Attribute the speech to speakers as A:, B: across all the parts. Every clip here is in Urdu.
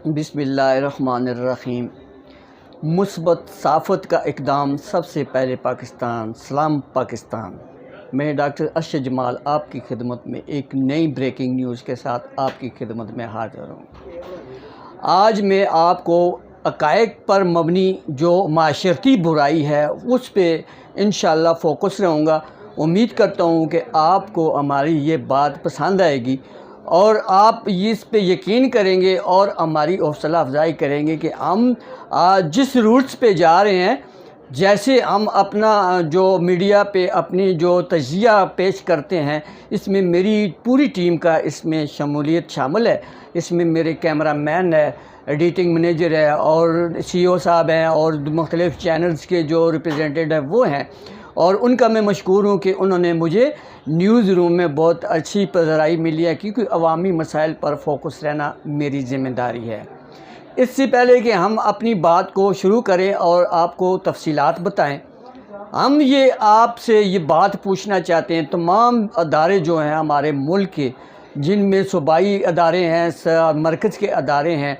A: بسم اللہ الرحمن الرحیم۔ مثبت صافت کا اقدام سب سے پہلے پاکستان، سلام پاکستان۔ میں ڈاکٹر ارشد جمال آپ کی خدمت میں ایک نئی بریکنگ نیوز کے ساتھ آپ کی خدمت میں حاضر ہوں۔ آج میں آپ کو عقائد پر مبنی جو معاشرتی برائی ہے اس پہ انشاءاللہ فوکس رہوں گا۔ امید کرتا ہوں کہ آپ کو ہماری یہ بات پسند آئے گی اور آپ اس پہ یقین کریں گے اور ہماری حوصلہ افزائی کریں گے کہ ہم جس روٹس پہ جا رہے ہیں، جیسے ہم اپنا جو میڈیا پہ اپنی جو تجزیہ پیش کرتے ہیں، اس میں میری پوری ٹیم کا اس میں شمولیت شامل ہے۔ اس میں میرے کیمرہ مین ہے، ایڈیٹنگ منیجر ہے اور سی او صاحب ہیں اور مختلف چینلز کے جو ریپرزینٹیڈ ہیں وہ ہیں، اور ان کا میں مشکور ہوں کہ انہوں نے مجھے نیوز روم میں بہت اچھی پذیرائی ملی ہے، کیونکہ عوامی مسائل پر فوکس رہنا میری ذمہ داری ہے۔ اس سے پہلے کہ ہم اپنی بات کو شروع کریں اور آپ کو تفصیلات بتائیں، ہم آپ سے یہ بات پوچھنا چاہتے ہیں، تمام ادارے جو ہیں ہمارے ملک کے، جن میں صوبائی ادارے ہیں، مرکز کے ادارے ہیں،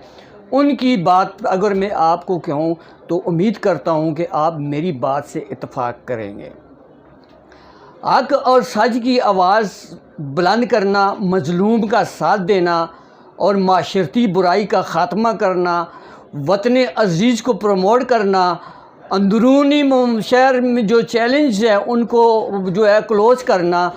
A: ان کی بات اگر میں آپ کو کہوں تو امید کرتا ہوں کہ آپ میری بات سے اتفاق کریں گے۔ حق اور سچ کی آواز بلند کرنا، مظلوم کا ساتھ دینا اور معاشرتی برائی کا خاتمہ کرنا، وطن عزیز کو پروموٹ کرنا، اندرونی شہر میں جو چیلنج ہے ان کو جو ہے کلوز کرنا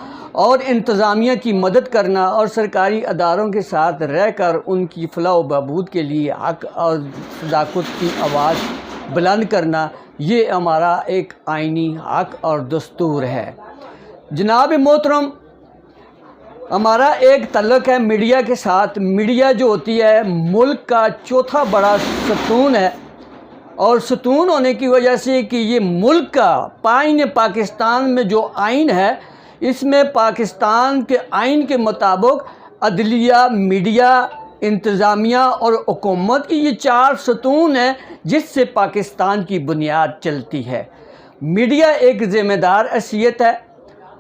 A: اور انتظامیہ کی مدد کرنا اور سرکاری اداروں کے ساتھ رہ کر ان کی فلاح و بہبود کے لیے حق اور صداقت کی آواز بلند کرنا، یہ ہمارا ایک آئینی حق اور دستور ہے۔ جناب محترم، ہمارا ایک تعلق ہے میڈیا کے ساتھ۔ میڈیا جو ہوتی ہے ملک کا چوتھا بڑا ستون ہے، اور ستون ہونے کی وجہ سے کہ یہ ملک کا پاکستان میں جو آئین ہے، اس میں پاکستان کے آئین کے مطابق عدلیہ، میڈیا، انتظامیہ اور حکومت کی یہ چار ستون ہیں جس سے پاکستان کی بنیاد چلتی ہے۔ میڈیا ایک ذمہ دار حیثیت ہے،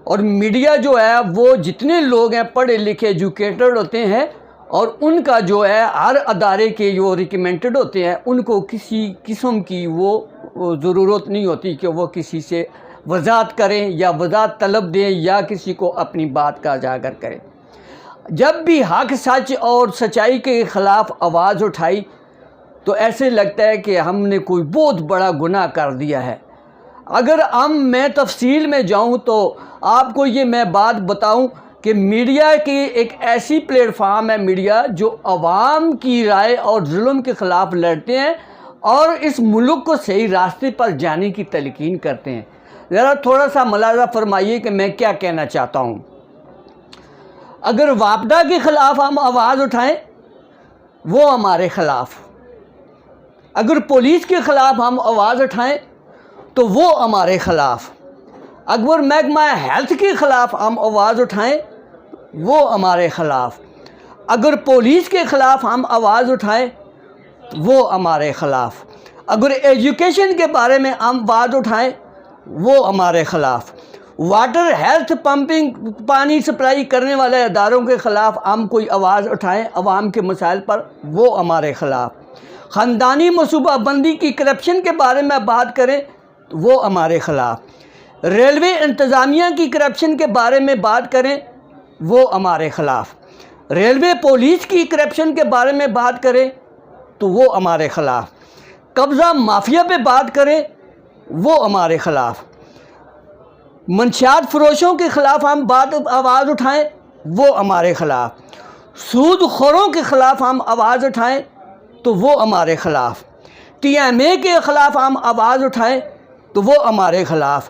A: اور میڈیا جو ہے وہ جتنے لوگ ہیں پڑھے لکھے ایجوکیٹڈ ہوتے ہیں، اور ان کا جو ہے ہر ادارے کے جو ریکمنڈڈ ہوتے ہیں، ان کو کسی قسم کی وہ ضرورت نہیں ہوتی کہ وہ کسی سے وضاحت کریں یا وضاحت طلب دیں یا کسی کو اپنی بات کا اجاگر کریں۔ جب بھی حق، سچ اور سچائی کے خلاف آواز اٹھائی تو ایسے لگتا ہے کہ ہم نے کوئی بہت بڑا گناہ کر دیا ہے۔ اگر میں تفصیل میں جاؤں تو آپ کو یہ میں بات بتاؤں کہ میڈیا کی ایک ایسی پلیٹ فارم ہے میڈیا جو عوام کی رائے اور ظلم کے خلاف لڑتے ہیں اور اس ملک کو صحیح راستے پر جانے کی تلقین کرتے ہیں۔ ذرا تھوڑا سا ملاحظہ فرمائیے کہ میں کیا کہنا چاہتا ہوں۔ اگر واپڈا کے خلاف ہم آواز اٹھائیں وہ ہمارے خلاف، اگر پولیس کے خلاف ہم آواز اٹھائیں تو وہ ہمارے خلاف، اگر محکمہ ہیلتھ کے خلاف ہم آواز اٹھائیں وہ ہمارے خلاف، اگر پولیس کے خلاف ہم آواز اٹھائیں وہ ہمارے خلاف، اگر ایجوکیشن کے بارے میں ہم آواز اٹھائیں وہ ہمارے خلاف، واٹر ہیلتھ پمپنگ پانی سپلائی کرنے والے اداروں کے خلاف ہم کوئی آواز اٹھائیں عوام کے مسائل پر وہ ہمارے خلاف، خاندانی منصوبہ بندی کی کرپشن کے بارے میں بات کریں وہ ہمارے خلاف، ریلوے انتظامیہ کی کرپشن کے بارے میں بات کریں وہ ہمارے خلاف، ریلوے پولیس کی کرپشن کے بارے میں بات کریں تو وہ ہمارے خلاف، قبضہ مافیا پہ بات کریں وہ ہمارے خلاف، منشیات فروشوں کے خلاف ہم آواز اٹھائیں وہ ہمارے خلاف، سود خوروں کے خلاف ہم آواز اٹھائیں تو وہ ہمارے خلاف، ٹی ایم اے کے خلاف ہم آواز اٹھائیں تو وہ ہمارے خلاف،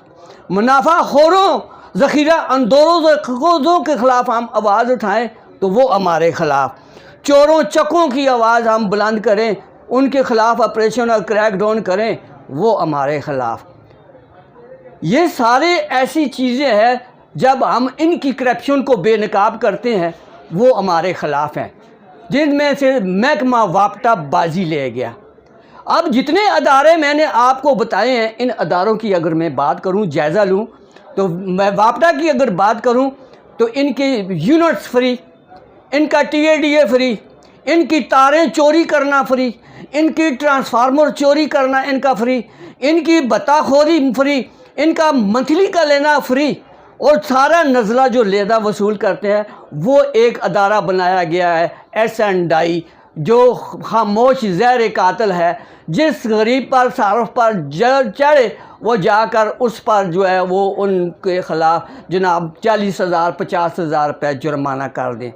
A: منافع خوروں، ذخیرہ اندوزوں کے خلاف ہم آواز اٹھائیں تو وہ ہمارے خلاف، چوروں چکوں کی آواز ہم بلند کریں، ان کے خلاف آپریشن اور کریک ڈاؤن کریں وہ ہمارے خلاف۔ یہ سارے ایسی چیزیں ہیں جب ہم ان کی کرپشن کو بے نقاب کرتے ہیں وہ ہمارے خلاف ہیں، جن میں سے محکمہ واپڈا بازی لے گیا۔ اب جتنے ادارے میں نے آپ کو بتائے ہیں، ان اداروں کی اگر میں بات کروں، جائزہ لوں تو میں واپڈا کی اگر بات کروں تو ان کے یونٹس فری، ان کا T A D A free, ان کی تاریں چوری کرنا فری، ان کی ٹرانسفارمر چوری کرنا ان کا فری، ان کی بتا خوری فری، ان کا منتھلی کا لینا فری، اور سارا نزلہ جو لیدہ وصول کرتے ہیں وہ ایک ادارہ بنایا گیا ہے S&I، جو خاموش زہر قاتل ہے۔ جس غریب پر صارف پر چڑھے وہ جا کر اس پر جو ہے وہ ان کے خلاف جناب 40,000 50,000 روپے جرمانہ کر دیں۔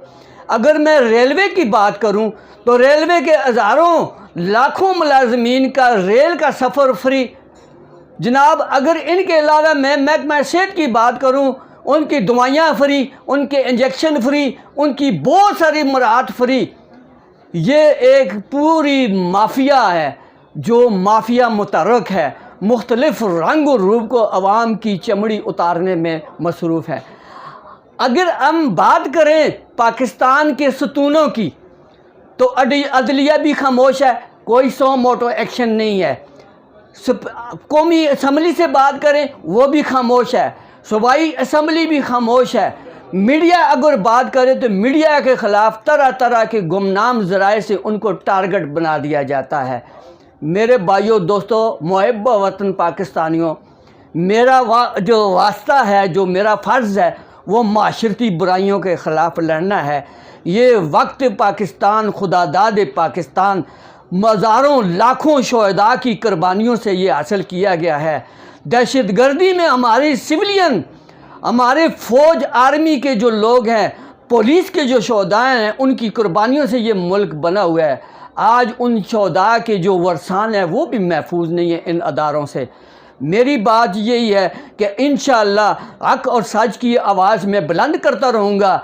A: اگر میں ریلوے کی بات کروں تو ریلوے کے ہزاروں لاکھوں ملازمین کا ریل کا سفر فری جناب۔ اگر ان کے علاوہ میں محکمہ صحت کی بات کروں، ان کی دوائیاں فری، ان کے انجیکشن فری، ان کی بہت ساری مراعات فری۔ یہ ایک پوری مافیا ہے جو مافیا متحرک ہے، مختلف رنگ و روپ کو عوام کی چمڑی اتارنے میں مصروف ہے۔ اگر ہم بات کریں پاکستان کے ستونوں کی تو عدلیہ بھی خاموش ہے، کوئی سو موٹو ایکشن نہیں ہے۔ قومی اسمبلی سے بات کریں وہ بھی خاموش ہے، صوبائی اسمبلی بھی خاموش ہے۔ میڈیا اگر بات کرے تو میڈیا کے خلاف طرح طرح کے گمنام ذرائع سے ان کو ٹارگٹ بنا دیا جاتا ہے۔ میرے بھائیوں دوستوں، محب وطن پاکستانیوں، میرا جو واسطہ ہے، جو میرا فرض ہے وہ معاشرتی برائیوں کے خلاف لڑنا ہے۔ یہ وقت پاکستان، خدا داد پاکستان، ہزاروں لاکھوں شہداء کی قربانیوں سے یہ حاصل کیا گیا ہے۔ دہشت گردی میں ہماری سویلین، ہمارے فوج آرمی کے جو لوگ ہیں، پولیس کے جو شہداء ہیں، ان کی قربانیوں سے یہ ملک بنا ہوا ہے۔ آج ان شہداء کے جو ورثان ہیں وہ بھی محفوظ نہیں ہیں ان اداروں سے۔ میری بات یہی ہے کہ انشاءاللہ حق اور سچ کی آواز میں بلند کرتا رہوں گا۔